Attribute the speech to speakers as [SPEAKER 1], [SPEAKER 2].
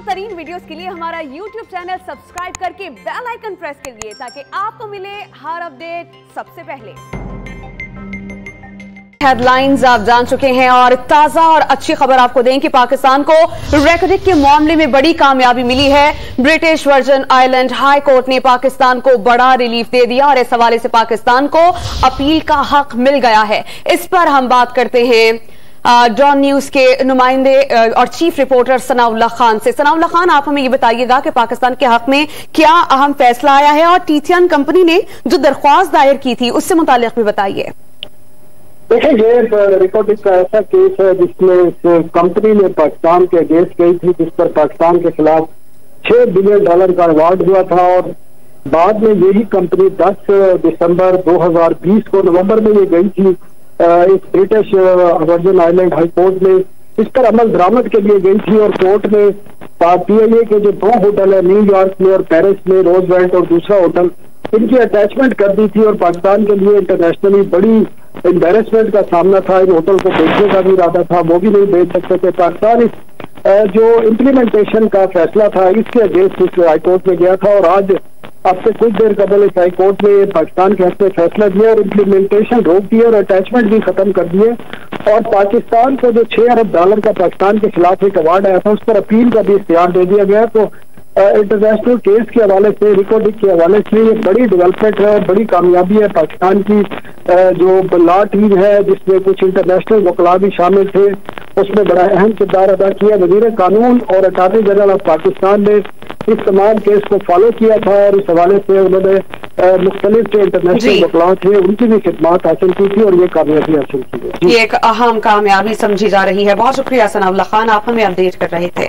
[SPEAKER 1] ترین videos کے لیے ہمارا YouTube چینل سبسکرائب کر کے بیل آئیکن پریس کریے تاکہ آپ کو ملے ہر اپڈیٹ سب سے پہلے۔ ہیڈ لائنز آپ جان چکے ہیں اور تازہ اور اچھی خبر آپ کو دیں کہ پاکستان کو ریکارڈنگ کے معاملے میں بڑی کامیابی ملی ہے۔ برٹش ورجن آئی لینڈ ہائی کورٹ نے پاکستان کو بڑا ریلیف دے دیا اور اس حوالے سے پاکستان کو اپیل کا حق مل گیا ہے۔ اس پر ہم بات کرتے ہیں ڈان نیوز کے نمائندے اور چیف رپورٹر ثناء اللہ خان سے۔ ثناء اللہ خان، آپ ہمیں یہ بتائیے گا کہ پاکستان کے حق میں کیا اہم فیصلہ آیا ہے اور ٹی ٹی این کمپنی نے جو درخواست دائر کی تھی اس سے متعلق بھی بتائیے۔
[SPEAKER 2] دیکھیں، یہ ریکارڈنگ کا ایسا کیس ہے جس میں کمپنی نے پاکستان کے اگینسٹ گئی تھی، جس پر پاکستان کے خلاف $6 بلین کا ایوارڈ ہوا تھا، اور بعد میں یہی کمپنی 10 دسمبر 2020 کو نومبر میں یہ گئی تھی اس برٹش ورجن آئی لینڈ ہائی کورٹ میں، اس پر عمل درآمد کے لیے گئی تھی، اور کورٹ میں پی آئی اے کے جو 2 ہوٹل ہیں نیو یارک میں اور پیرس میں، روز ویلٹ اور دوسرا ہوٹل، ان کی اٹیچمنٹ کر دی تھی، اور پاکستان کے لیے انٹرنیشنلی بڑی امبیرسمنٹ کا سامنا تھا۔ ان ہوٹل کو بیچنے کا بھی ارادہ تھا، وہ بھی نہیں بیچ سکتے تھے۔ پاکستان اس جو امپلیمنٹیشن کا فیصلہ تھا اس کے اگینسٹ اس ہائی کورٹ میں گیا تھا، اور آج اب سے کچھ دیر قبل اس ہائی کورٹ میں پاکستان کے حق میں فیصلہ دیا اور امپلیمنٹیشن روک دی اور اٹیچمنٹ بھی ختم کر دیے، اور پاکستان کو جو $6 ارب کا پاکستان کے خلاف ایک ایوارڈ آیا تھا اس پر اپیل کا بھی اختیار دے دیا گیا۔ تو انٹرنیشنل کیس کے حوالے سے، ریکارڈنگ کے حوالے سے یہ بڑی ڈیولپمنٹ ہے، بڑی کامیابی ہے پاکستان کی۔ جو لا ٹیم ہے جس میں کچھ انٹرنیشنل وکلاء بھی شامل تھے، اس میں بڑا اہم کردار ادا کیا۔ وزیر قانون اور اٹارنی جنرل آف پاکستان نے اس تمام کیس کو فالو کیا تھا، اور اس حوالے سے انہوں نے مختلف جو انٹرنیشنل وکلاء تھے ان کی بھی خدمات حاصل کی تھی، اور یہ کامیابی حاصل کی ہے۔
[SPEAKER 1] یہ ایک اہم کامیابی سمجھی جا رہی ہے۔ بہت شکریہ ثناء اللہ خان، آپ ہمیں اپڈیٹ کر رہے تھے۔